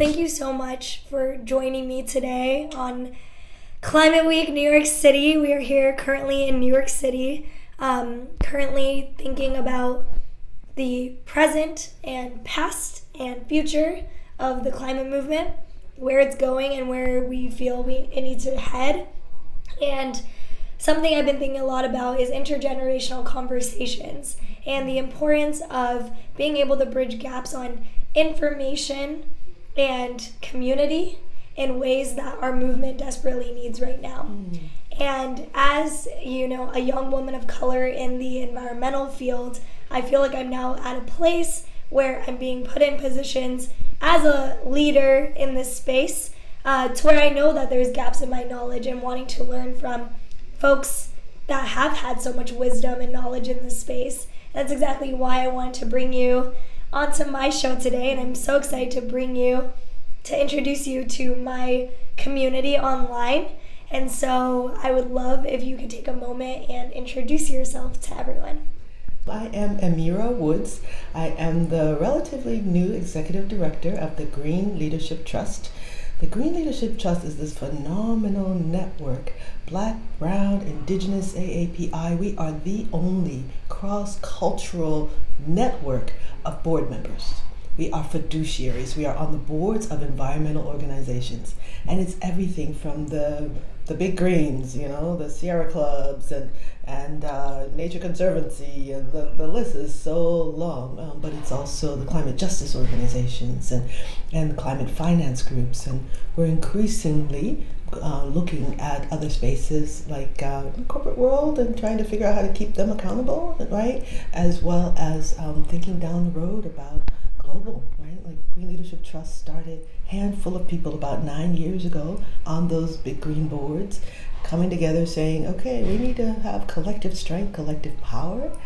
thank you so much for joining me today on Climate Week, New York City. We are here currently in New York City, currently thinking about the present and past and future of the climate movement, where it's going and where we feel it needs to head. And something I've been thinking a lot about is intergenerational conversations and the importance of being able to bridge gaps on information and community in ways that our movement desperately needs right now. And as you know, a young woman of color in the environmental field, I feel like I'm now at a place where I'm being put in positions as a leader in this space to where I know that there's gaps in my knowledge and wanting to learn from folks that have had so much wisdom and knowledge in this space. That's exactly why I wanted to bring you onto my show today, and I'm so excited to introduce you to my community online. And so I would love if you could take a moment and introduce yourself to everyone. I am Amira Woods. I am the relatively new executive director of the Green Leadership Trust. The Green Leadership Trust is this phenomenal network, Black, Brown, Indigenous, AAPI. We are the only cross-cultural network of board members. We are fiduciaries. We are on the boards of environmental organizations. And it's everything from the big greens, the Sierra Clubs and Nature Conservancy, and the list is so long. But it's also the climate justice organizations and climate finance groups. And we're increasingly looking at other spaces like the corporate world and trying to figure out how to keep them accountable, right? As well as thinking down the road about global, right? Like Green Leadership Trust started a handful of people about 9 years ago on those big green boards, coming together saying, okay, we need to have collective strength, collective power.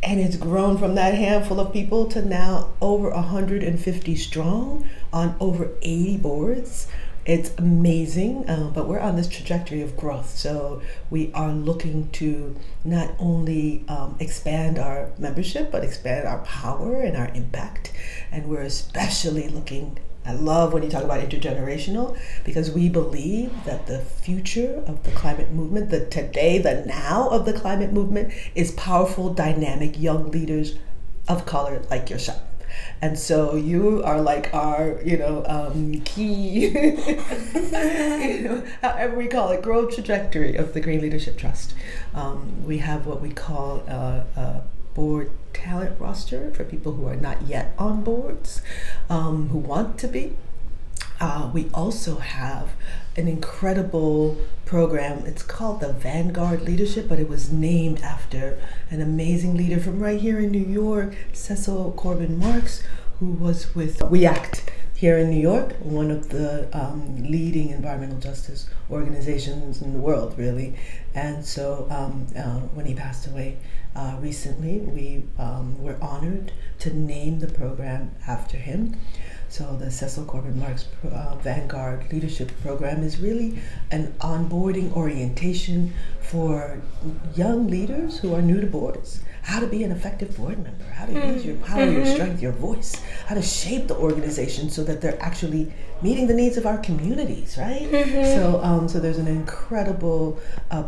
And it's grown from that handful of people to now over 150 strong on over 80 boards. It's amazing, but we're on this trajectory of growth. So we are looking to not only expand our membership, but expand our power and our impact. And we're especially looking, I love when you talk about intergenerational, because we believe that the future of the climate movement, the today, the now of the climate movement is powerful, dynamic young leaders of color like yourself. And so you are like our, key, however we call it, growth trajectory of the Green Leadership Trust. We have what we call a board talent roster for people who are not yet on boards, who want to be. We also have an incredible program. It's called the Vanguard Leadership, but it was named after an amazing leader from right here in New York, Cecil Corbin Marks, who was with We Act here in New York, one of the leading environmental justice organizations in the world, really. And so when he passed away recently, we were honored to name the program after him. So the Cecil Corbin Marks Vanguard Leadership Program is really an onboarding orientation for young leaders who are new to boards. How to be an effective board member, how to use your power, your strength, your voice, how to shape the organization so that they're actually meeting the needs of our communities, right? So there's an incredible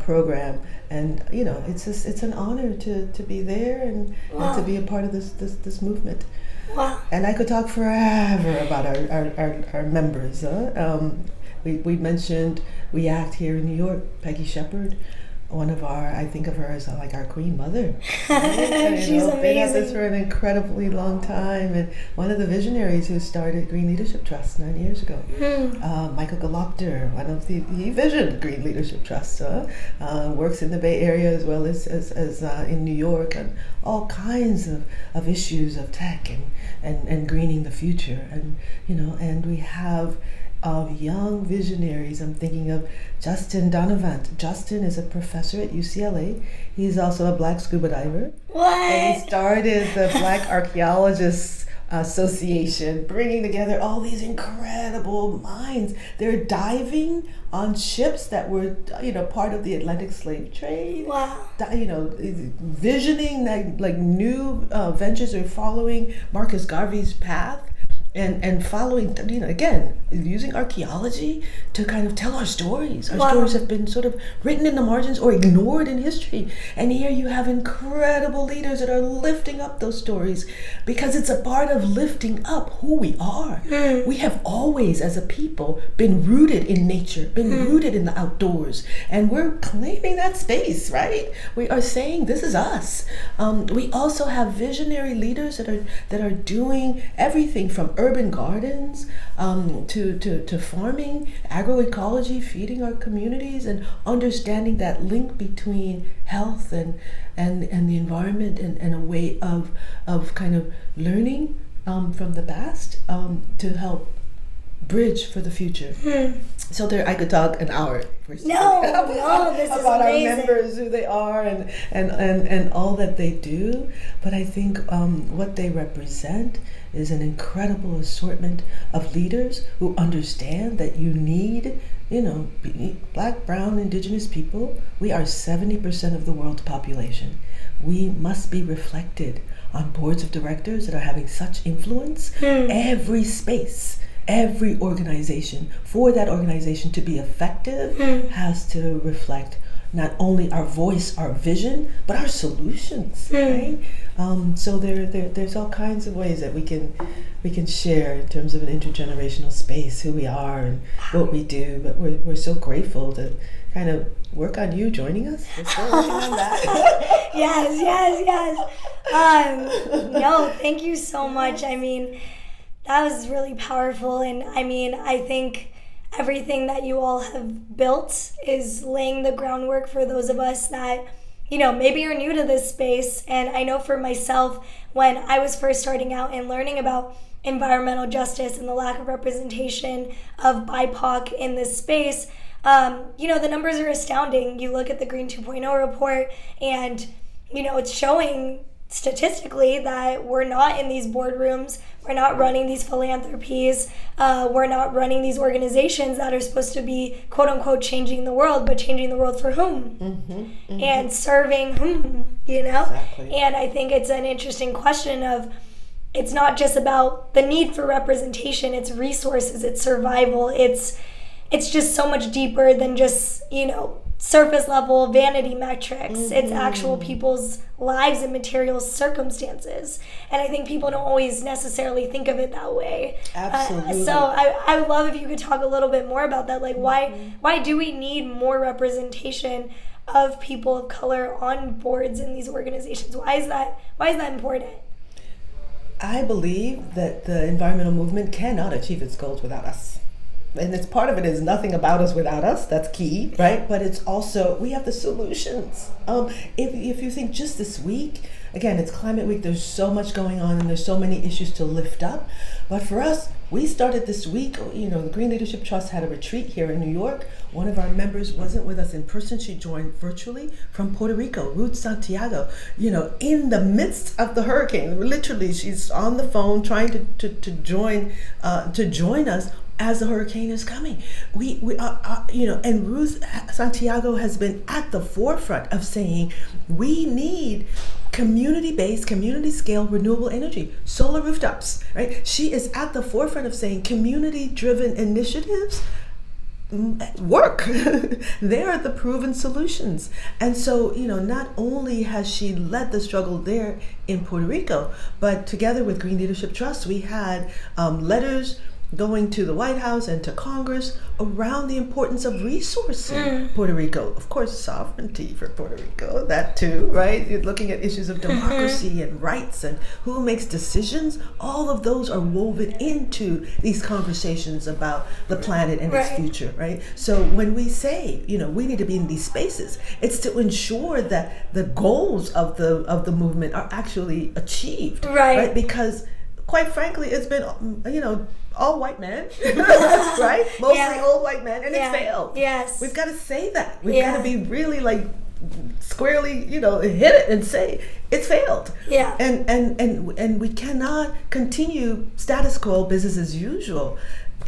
program, and it's an honor to be there and to be a part of this movement. Wow. And I could talk forever about our members. We mentioned We Act here in New York, Peggy Shepard. I think of her as like our Queen Mother. Right? She's amazing. Been at this for an incredibly long time, and one of the visionaries who started Green Leadership Trust 9 years ago. Michael Galopter, he visioned Green Leadership Trust. Works in the Bay Area as well as in New York on all kinds of issues of tech and greening the future. And we have young visionaries. I'm thinking of Justin Donovan. Justin is a professor at UCLA. He's also a Black scuba diver. What? And he started the Black Archaeologists Association, bringing together all these incredible minds. They're diving on ships that were, part of the Atlantic slave trade. Wow. Visioning like new ventures are following Marcus Garvey's path. and following, again, using archaeology to kind of tell our stories. Our stories have been sort of written in the margins or ignored in history. And here you have incredible leaders that are lifting up those stories, because it's a part of lifting up who we are. We have always, as a people, been rooted in nature, been rooted in the outdoors. And we're claiming that space, right? We are saying this is us. We also have visionary leaders that are doing everything from urban gardens to farming, agroecology, feeding our communities, and understanding that link between health and the environment, and a way of kind of learning from the past to help bridge for the future. So there, I could talk an hour. This is about amazing. Our members, who they are, and all that they do. But I think what they represent is an incredible assortment of leaders who understand that you need, Black, brown, indigenous people. We are 70% of the world's population. We must be reflected on boards of directors that are having such influence. Every space, every organization, for that organization to be effective, has to reflect not only our voice, our vision, but our solutions, right? So there's all kinds of ways that we can share in terms of an intergenerational space, who we are and what we do. But we're so grateful to kind of work on you joining us. We're still working on that. Yes. No, thank you so much. I mean, that was really powerful, and I think everything that you all have built is laying the groundwork for those of us that, maybe are new to this space. And I know for myself, when I was first starting out and learning about environmental justice and the lack of representation of BIPOC in this space, the numbers are astounding. You look at the Green 2.0 report, and, it's showing statistically that we're not in these boardrooms, we're not running these philanthropies, we're not running these organizations that are supposed to be quote unquote changing the world, but changing the world for whom? And serving whom, Exactly. And I think it's an interesting question of, it's not just about the need for representation, it's resources, it's survival, it's just so much deeper than just, surface level vanity metrics. It's actual people's lives and material circumstances. And I think people don't always necessarily think of it that way. Absolutely. So I would love if you could talk a little bit more about that. Like, why do we need more representation of people of color on boards in these organizations? Why is that important? I believe that the environmental movement cannot achieve its goals without us. And it's part of it is nothing about us without us. That's key, right? But it's also, we have the solutions. If you think just this week, again, it's Climate Week. There's so much going on, and there's so many issues to lift up. But for us, we started this week, the Green Leadership Trust had a retreat here in New York. One of our members wasn't with us in person. She joined virtually from Puerto Rico, Ruth Santiago, in the midst of the hurricane. Literally, she's on the phone trying to join us as the hurricane is coming. We are, and Ruth Santiago has been at the forefront of saying we need community-based, community-scale renewable energy, solar rooftops, right? She is at the forefront of saying community-driven initiatives work. They're the proven solutions. And so, not only has she led the struggle there in Puerto Rico, but together with Green Leadership Trust, we had letters going to the White House and to Congress around the importance of resourcing Puerto Rico. Of course, sovereignty for Puerto Rico, that too, right? You're looking at issues of democracy and rights and who makes decisions. All of those are woven into these conversations about the planet and its future, right? So when we say, we need to be in these spaces, it's to ensure that the goals of the movement are actually achieved, right? Because quite frankly, it's been, all white men, right? Mostly old white men, and it failed. Yes. We've got to say that. We've got to be really squarely, hit it and say it's failed. Yeah. And we cannot continue status quo, business as usual.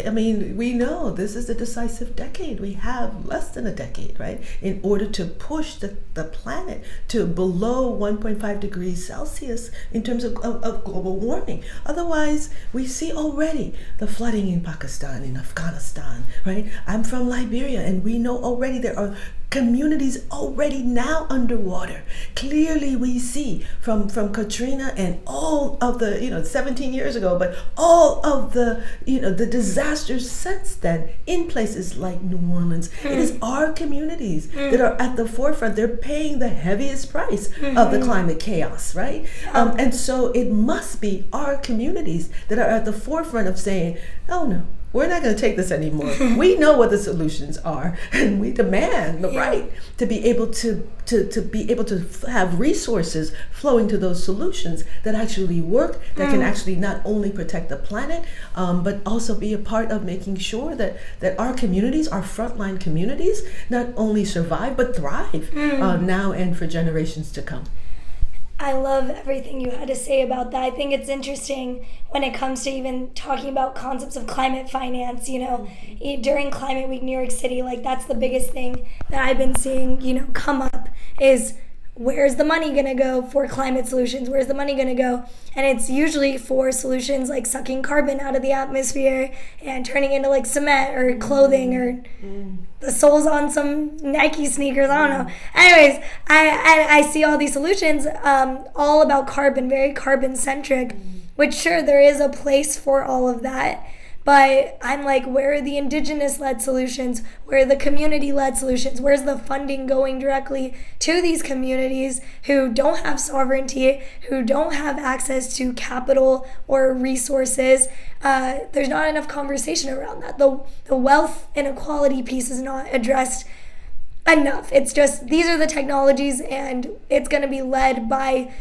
I mean, we know this is the decisive decade. We have less than a decade, right, in order to push the planet to below 1.5 degrees Celsius in terms of global warming. Otherwise, we see already the flooding in Pakistan, in Afghanistan, right? I'm from Liberia, and we know already there are communities already now underwater. Clearly we see from Katrina and all of the 17 years ago, but all of the the disasters since then in places like New Orleans. It is our communities that are at the forefront. They're paying the heaviest price of the climate chaos, right? And so it must be our communities that are at the forefront of saying, oh no, we're not going to take this anymore. We know what the solutions are, and we demand the right to be able to have resources flowing to those solutions that actually work, that can actually not only protect the planet, but also be a part of making sure that our communities, our frontline communities, not only survive but thrive now and for generations to come. I love everything you had to say about that. I think it's interesting when it comes to even talking about concepts of climate finance. During Climate Week New York City, like that's the biggest thing that I've been seeing, come up is where's the money going to go for climate solutions? Where's the money going to go? And it's usually for solutions like sucking carbon out of the atmosphere and turning into like cement or clothing or the soles on some Nike sneakers. I don't know. Anyways, I see all these solutions all about carbon, very carbon centric, which sure, there is a place for all of that. But I'm like, where are the indigenous-led solutions? Where are the community-led solutions? Where's the funding going directly to these communities who don't have sovereignty, who don't have access to capital or resources? There's not enough conversation around that. The wealth inequality piece is not addressed enough. It's just, these are the technologies, and it's going to be led by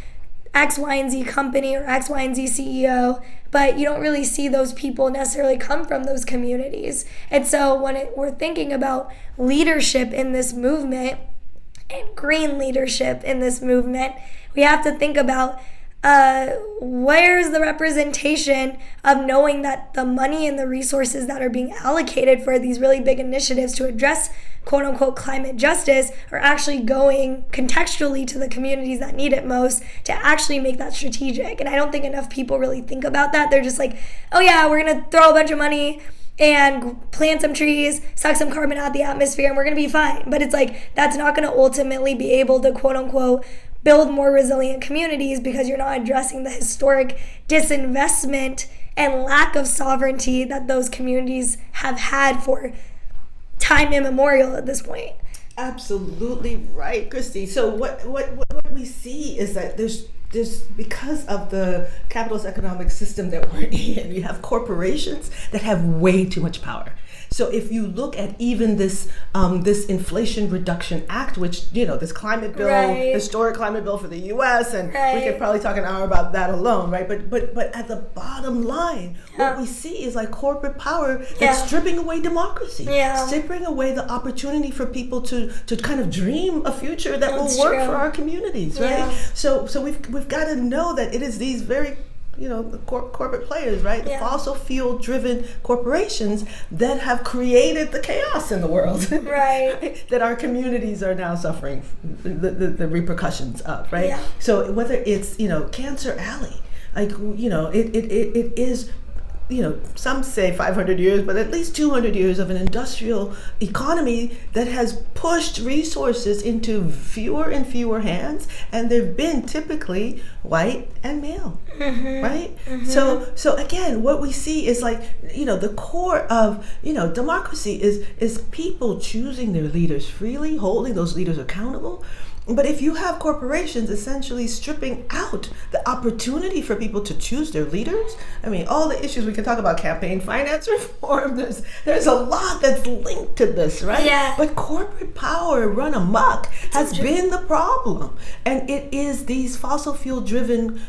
X, Y, and Z company or X, Y, and Z CEO, but you don't really see those people necessarily come from those communities. And so when we're thinking about leadership in this movement and green leadership in this movement, we have to think about where's the representation of knowing that the money and the resources that are being allocated for these really big initiatives to address quote-unquote climate justice are actually going contextually to the communities that need it most to actually make that strategic. And I don't think enough people really think about that. They're just like, oh yeah, we're going to throw a bunch of money and plant some trees, suck some carbon out of the atmosphere, and we're going to be fine. But it's like, that's not going to ultimately be able to quote-unquote build more resilient communities because you're not addressing the historic disinvestment and lack of sovereignty that those communities have had for time immemorial at this point. Absolutely right, Christy. So what we see is that there's because of the capitalist economic system that we're in, you have corporations that have way too much power. So if you look at even this Inflation Reduction Act, which, this climate bill, historic climate bill for the U.S., and we could probably talk an hour about that alone, right? But at the bottom line, what we see is like corporate power that's stripping away democracy, stripping away the opportunity for people to kind of dream a future that will work for our communities, right? So we've got to know that it is these very the corporate players, right? The fossil fuel driven corporations that have created the chaos in the world, right? That our communities are now suffering the repercussions of, right? So whether it's, Cancer Alley, like, it is, some say 500 years, but at least 200 years of an industrial economy that has pushed resources into fewer and fewer hands, and they've been typically white and male, right? So again, what we see is like, the core of, democracy is people choosing their leaders freely, holding those leaders accountable. But if you have corporations essentially stripping out the opportunity for people to choose their leaders, I mean, all the issues we can talk about, campaign finance reform, there's a lot that's linked to this, right? Yeah. But corporate power run amok has been the problem. And it is these fossil fuel driven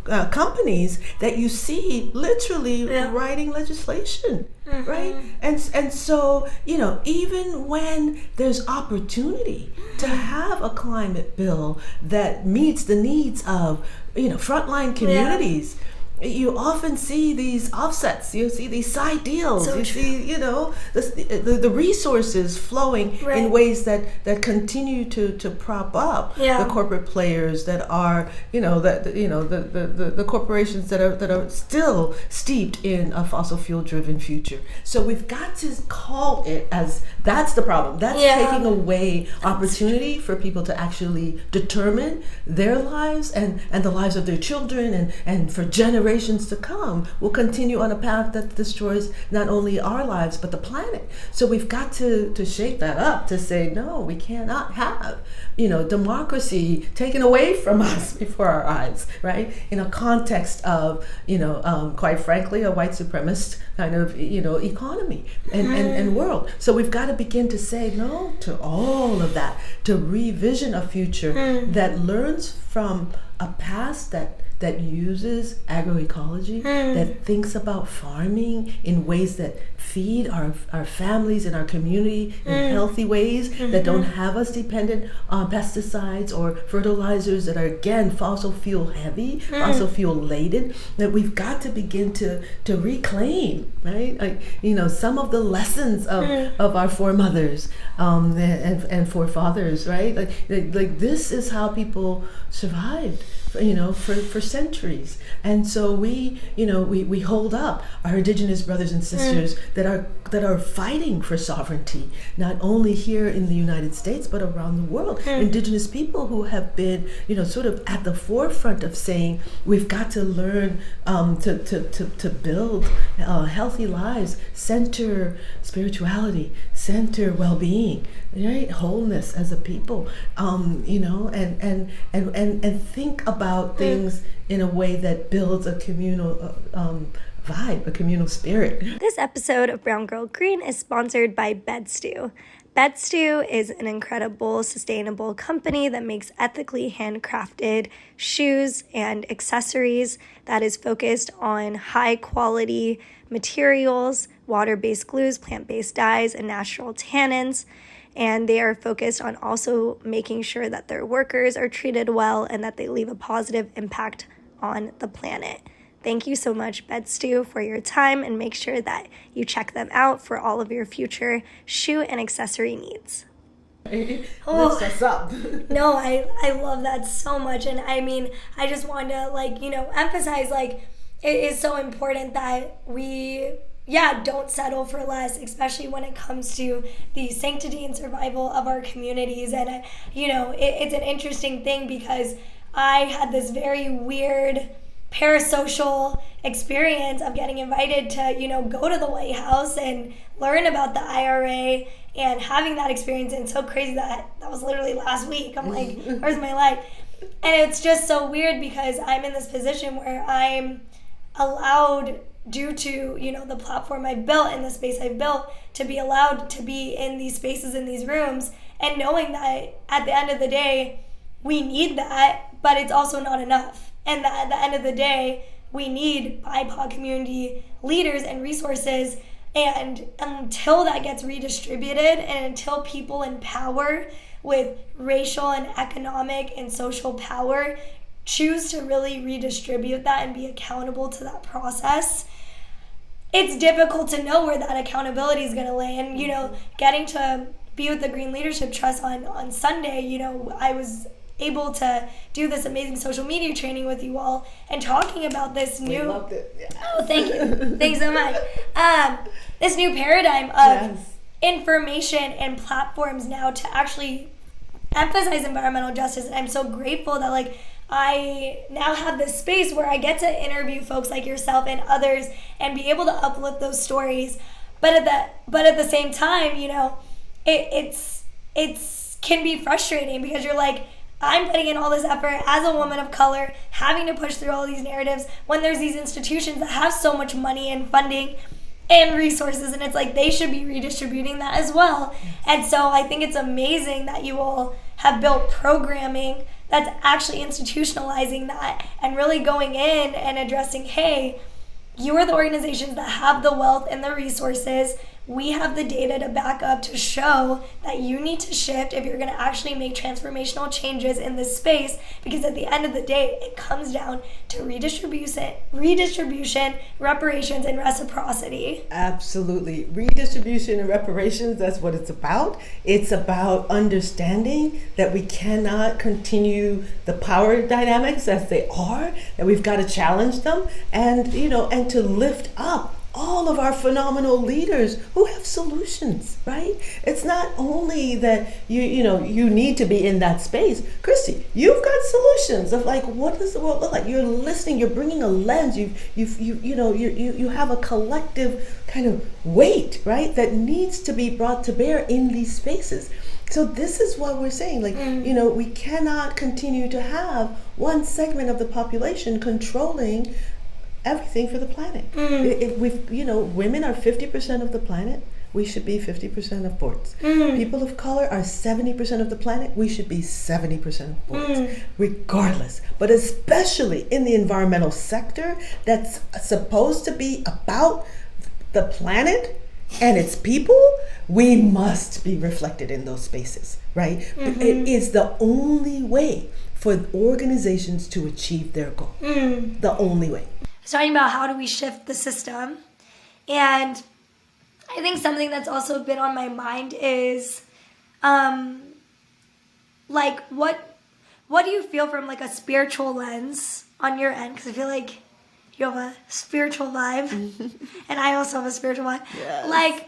companies that you see literally writing legislation. Right? And so, even when there's opportunity to have a climate bill that meets the needs of, frontline communities, you often see these offsets. You see these side deals. So you true. see, the resources flowing Right. in ways that continue to prop up Yeah. the corporate players that are, the corporations that are still steeped in a fossil fuel driven future. So we've got to call it as that's the problem. That's taking away opportunity for people to actually determine their lives and the lives of their children and for generations to come will continue on a path that destroys not only our lives but the planet. So we've got to shake that up to say, no, we cannot have democracy taken away from us before our eyes, right? In a context of quite frankly a white supremacist kind of economy and world. So we've got to begin to say no to all of that, to revision a future that learns from a past that uses agroecology, that thinks about farming in ways that feed our families and our community in healthy ways, that don't have us dependent on pesticides or fertilizers that are, again, fossil fuel heavy, fossil fuel laden, that we've got to begin to reclaim, right? Some of the lessons of our foremothers and forefathers, right? Like this is how people survived, for centuries. And so we hold up our indigenous brothers and sisters that are fighting for sovereignty, not only here in the United States but around the world. Indigenous people who have been sort of at the forefront of saying we've got to learn to build healthy lives, center spirituality, center well-being, right? Wholeness as a people, and think about things in a way that builds a communal vibe, a communal spirit. This episode of Brown Girl Green is sponsored by BedStew. BedStew is an incredible, sustainable company that makes ethically handcrafted shoes and accessories that is focused on high-quality materials, water-based glues, plant-based dyes, and natural tannins. And they are focused on also making sure that their workers are treated well and that they leave a positive impact on the planet. Thank you so much, BedStew, for your time, and make sure that you check them out for all of your future shoe and accessory needs. Lifts us up. No, I love that so much. And I mean, I just want to emphasize it is so important that we don't settle for less, especially when it comes to the sanctity and survival of our communities. And it's an interesting thing because I had this very weird parasocial experience of getting invited to go to the White House and learn about the IRA and having that experience. And it's so crazy that was literally last week. I'm like, where's my life? And it's just so weird because I'm in this position where I'm allowed, due to the platform I've built and the space I've built, to be allowed to be in these spaces, in these rooms, and knowing that at the end of the day we need that, but it's also not enough. And that at the end of the day, we need BIPOC community leaders and resources. And until that gets redistributed and until people in power with racial and economic and social power choose to really redistribute that and be accountable to that process, it's difficult to know where that accountability is going to lay. And, getting to be with the Green Leadership Trust on Sunday, I was able to do this amazing social media training with you all and talking about this new... We loved it. Yeah. Oh, thank you. Thanks so much. This new paradigm of information and platforms now to actually emphasize environmental justice. And I'm so grateful that I now have this space where I get to interview folks like yourself and others and be able to uplift those stories. But at the same time, it's can be frustrating because you're like, I'm putting in all this effort as a woman of color, having to push through all these narratives when there's these institutions that have so much money and funding and resources, and it's like they should be redistributing that as well. And so I think it's amazing that you all have built programming that's actually institutionalizing that and really going in and addressing, hey, you are the organizations that have the wealth and the resources. we have the data to back up to show that you need to shift if you're going to actually make transformational changes in this space, because at the end of the day, it comes down to redistribution, reparations, and reciprocity. Absolutely. Redistribution and reparations, that's what it's about. It's about understanding that we cannot continue the power dynamics as they are, that we've got to challenge them, and and to lift up all of our phenomenal leaders who have solutions, right? It's not only that you need to be in that space. Christy, you've got solutions of like, what does the world look like? You're listening, you're bringing a lens, you have a collective kind of weight, right, that needs to be brought to bear in these spaces. So this is what we're saying, like, we cannot continue to have one segment of the population controlling everything for the planet. Women are 50% of the planet. We should be 50% of boards. People of color are 70% of the planet. We should be 70% of boards, regardless. But especially in the environmental sector that's supposed to be about the planet and its people, we must be reflected in those spaces, right? It is the only way for organizations to achieve their goal. The only way. Talking about how do we shift the system, and I think something that's also been on my mind is like what do you feel from like a spiritual lens on your end, because I feel like you have a spiritual vibe and I also have a spiritual vibe. Yes. Like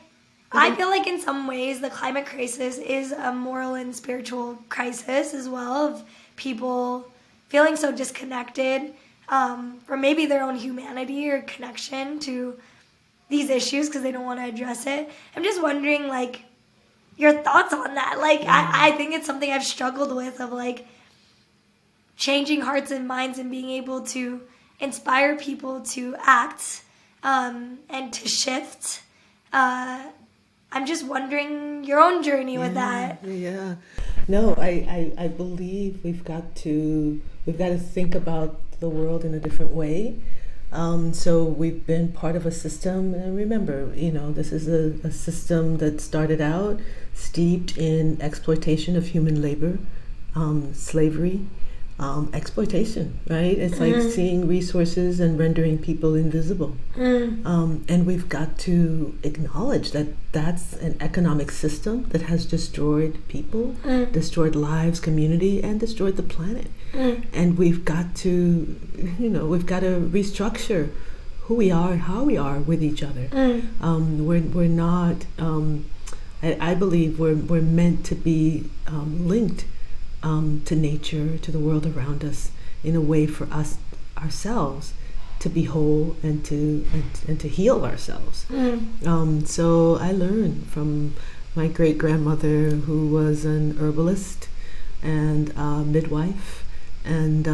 I feel like in some ways the climate crisis is a moral and spiritual crisis as well, of people feeling so disconnected from maybe their own humanity or connection to these issues because they don't want to address it. I'm just wondering, like, your thoughts on that. Like, I think it's something I've struggled with, of, like, changing hearts and minds and being able to inspire people to act and to shift. I'm just wondering your own journey with that. Yeah. No, I believe we've got to think about the world in a different way. So we've been part of a system, and remember, this is a system that started out steeped in exploitation of human labor, slavery, exploitation, right? It's like seeing resources and rendering people invisible. And we've got to acknowledge that that's an economic system that has destroyed people, destroyed lives, community, and destroyed the planet. And we've got to restructure who we are and how we are with each other. We're not, I believe we're meant to be linked to nature, to the world around us, in a way for us ourselves to be whole and to heal ourselves. So I learned from my great grandmother, who was an herbalist and midwife, and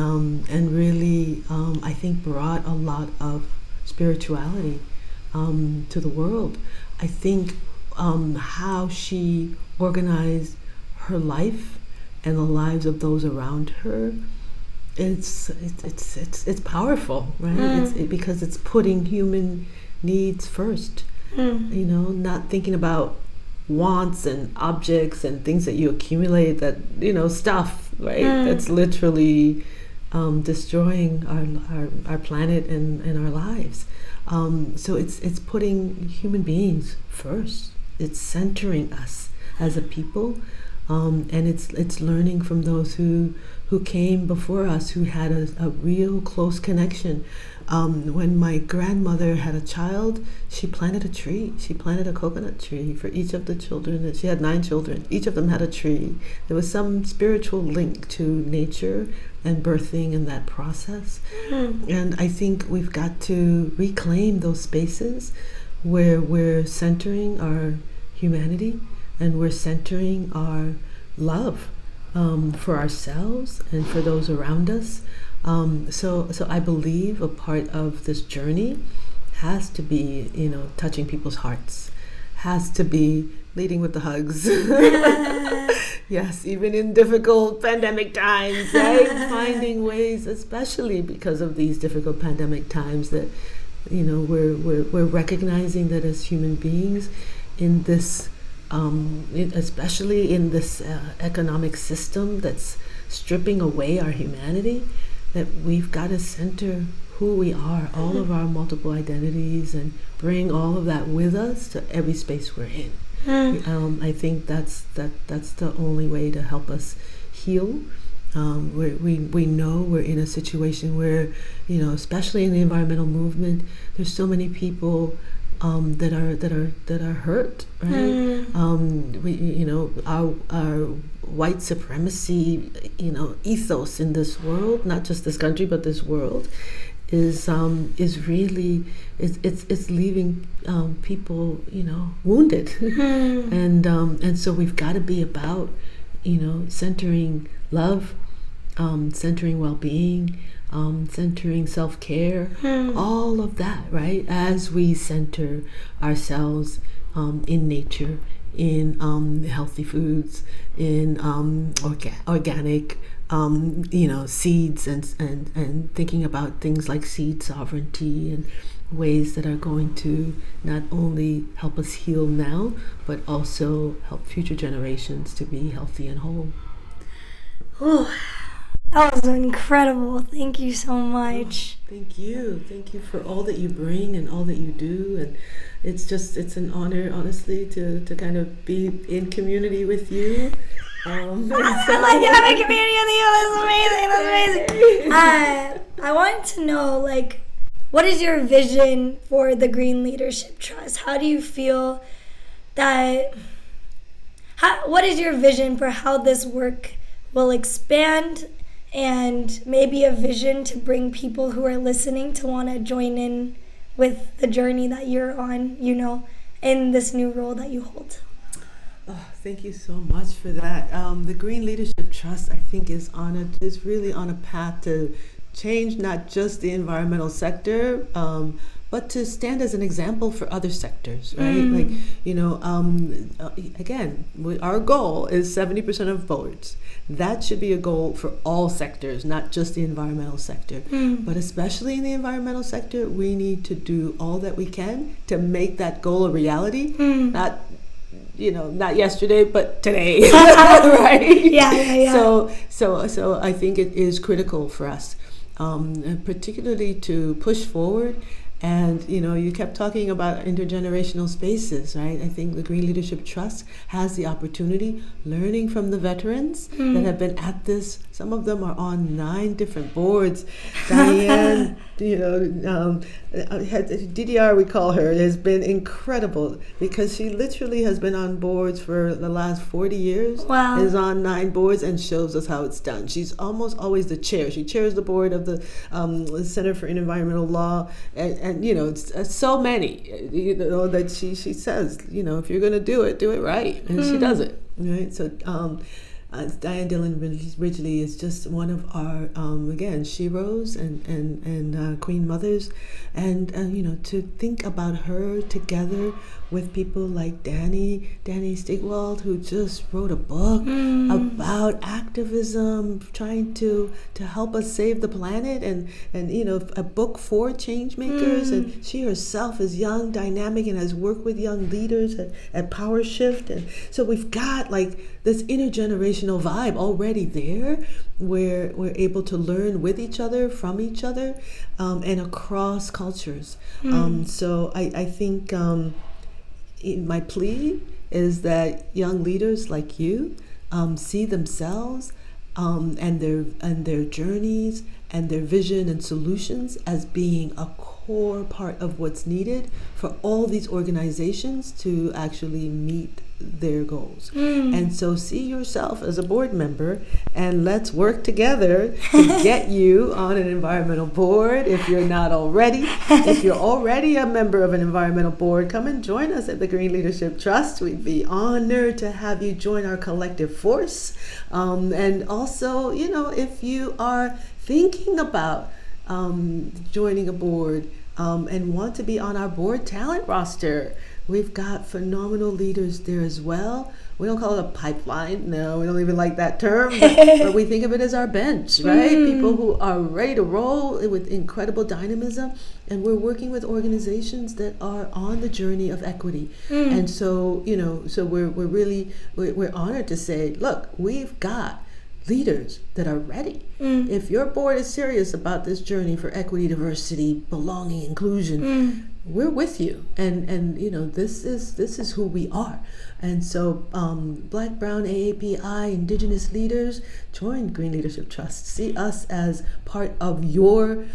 really I think brought a lot of spirituality to the world. I think how she organized her life and the lives of those around her, it's powerful, right? Because it's putting human needs first. Not thinking about wants and objects and things that you accumulate, that stuff, right? That's literally destroying our planet and our lives. So it's putting human beings first. It's centering us as a people. And it's learning from those who came before us, who had a real close connection. When my grandmother had a child, she planted a tree. She planted a coconut tree for each of the children. She had 9 children. Each of them had a tree. There was some spiritual link to nature and birthing in that process. And I think we've got to reclaim those spaces where we're centering our humanity, and we're centering our love for ourselves and for those around us. So I believe a part of this journey has to be, touching people's hearts, has to be leading with the hugs. Yes, even in difficult pandemic times, right? Finding ways, especially because of these difficult pandemic times, that we're recognizing that as human beings, in this, especially in this economic system that's stripping away our humanity, that we've got to center who we are, all of our multiple identities, and bring all of that with us to every space we're in. I think that's the only way to help us heal. We know we're in a situation where, especially in the environmental movement, there's so many people that are hurt, right? Our white supremacy, ethos in this world, not just this country but this world, is really it's leaving people wounded, and so we've got to be about centering love, centering well-being, centering self-care, all of that, right? As we center ourselves in nature, in healthy foods, in organic seeds, and thinking about things like seed sovereignty and ways that are going to not only help us heal now, but also help future generations to be healthy and whole. Oh, that was incredible. Thank you so much. Thank you for all that you bring and all that you do, and it's an honor, honestly, to kind of be in community with you. I like having community with you. That's amazing. I wanted to know, what is your vision for the Green Leadership Trust? How do you feel what is your vision for how this work will expand, and maybe a vision to bring people who are listening to want to join in with the journey that you're on, in this new role that you hold? Oh, thank you so much for that. The Green Leadership Trust, I think, is really on a path to change not just the environmental sector, but to stand as an example for other sectors, right? Again, our goal is 70% of boards. That should be a goal for all sectors, not just the environmental sector. But especially in the environmental sector, we need to do all that we can to make that goal a reality, not yesterday, but today, right? Yeah. So I think it is critical for us, particularly to push forward. And, you kept talking about intergenerational spaces, right? I think the Green Leadership Trust has the opportunity, learning from the veterans that have been at this. Some of them are on 9 different boards. Diane, DDR, we call her, has been incredible because she literally has been on boards for the last 40 years. Wow. Is on 9 boards and shows us how it's done. She's almost always the chair. She chairs the board of the Center for Environmental Law, and it's so many, that she says, if you're going to do it right, and she does it, right? So Diane Dillon Ridgely is just one of our again, sheroes and queen mothers, and to think about her together with people like Danny Stigwald, who just wrote a book about activism, trying to help us save the planet, and a book for change makers. And she herself is young, dynamic, and has worked with young leaders at Power Shift. And so we've got this intergenerational vibe already there, where we're able to learn with each other, from each other, and across cultures. So I think my plea is that young leaders like you see themselves and their journeys and their vision and solutions as being a core part of what's needed for all these organizations to actually meet their goals. And so see yourself as a board member, and let's work together to get you on an environmental board if you're not already. If you're already a member of an environmental board, come and join us at the Green Leadership Trust. We'd be honored to have you join our collective force. And also, if you are thinking about joining a board and want to be on our board talent roster, we've got phenomenal leaders there as well. We don't call it a pipeline. No, we don't even like that term. But we think of it as our bench, right? People who are ready to roll with incredible dynamism. And we're working with organizations that are on the journey of equity. And so, we're honored to say, look, we've got leaders that are ready. If your board is serious about this journey for equity, diversity, belonging, inclusion, we're with you. And this is who we are. And so Black, Brown, AAPI, Indigenous leaders, join Green Leadership Trust. See us as part of your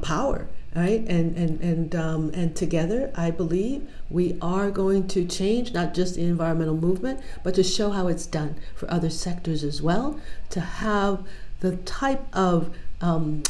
power. Right, and together, I believe we are going to change not just the environmental movement, but to show how it's done for other sectors as well. To have the type of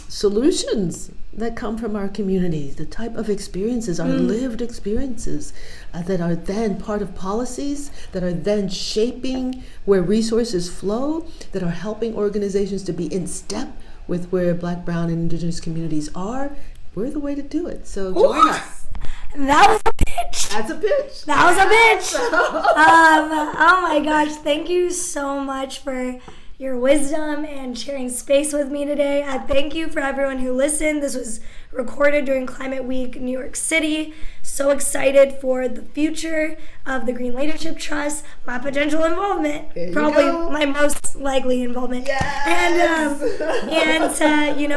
solutions that come from our communities, the type of experiences, our lived experiences, that are then part of policies, that are then shaping where resources flow, that are helping organizations to be in step with where Black, Brown, and Indigenous communities are. We're the way to do it. So join us. That was a pitch. That's a pitch. That was a pitch. Oh my gosh. Thank you so much for your wisdom and sharing space with me today. Thank you for everyone who listened. This was recorded during Climate Week, New York City. So excited for the future of the Green Leadership Trust, my potential involvement, probably my most likely involvement. Yes. And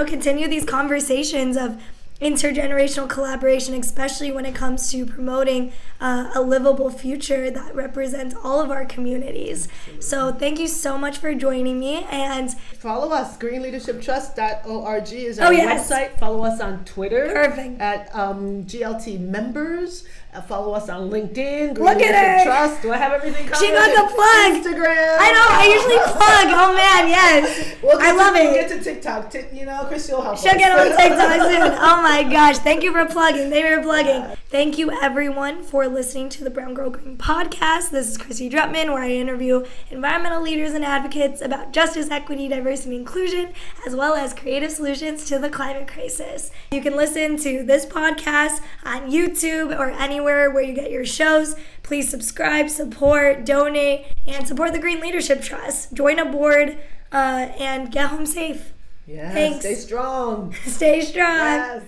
continue these conversations of intergenerational collaboration, especially when it comes to promoting a livable future that represents all of our communities. So thank you so much for joining me, and follow us. greenleadershiptrust.org is our website. Follow us on Twitter. Perfect. At GLT members. Follow us on LinkedIn. Green Look at her. Trust. Do I have everything covered? She got the plug. Instagram. I know. I usually plug. Oh man, yes. I love it. We'll get to TikTok. Chris, you'll help us. She'll get on TikTok soon. Oh my gosh. Thank you for plugging. Thank you everyone for listening to the Brown Girl Green podcast. This is Chrissy Drutman, where I interview environmental leaders and advocates about justice, equity, diversity, and inclusion, as well as creative solutions to the climate crisis. You can listen to this podcast on YouTube or anywhere where you get your shows. Please subscribe, support, donate, and support the Green Leadership Trust. Join a board and get home safe. Yes, Thanks. Stay strong. Stay strong. Yes.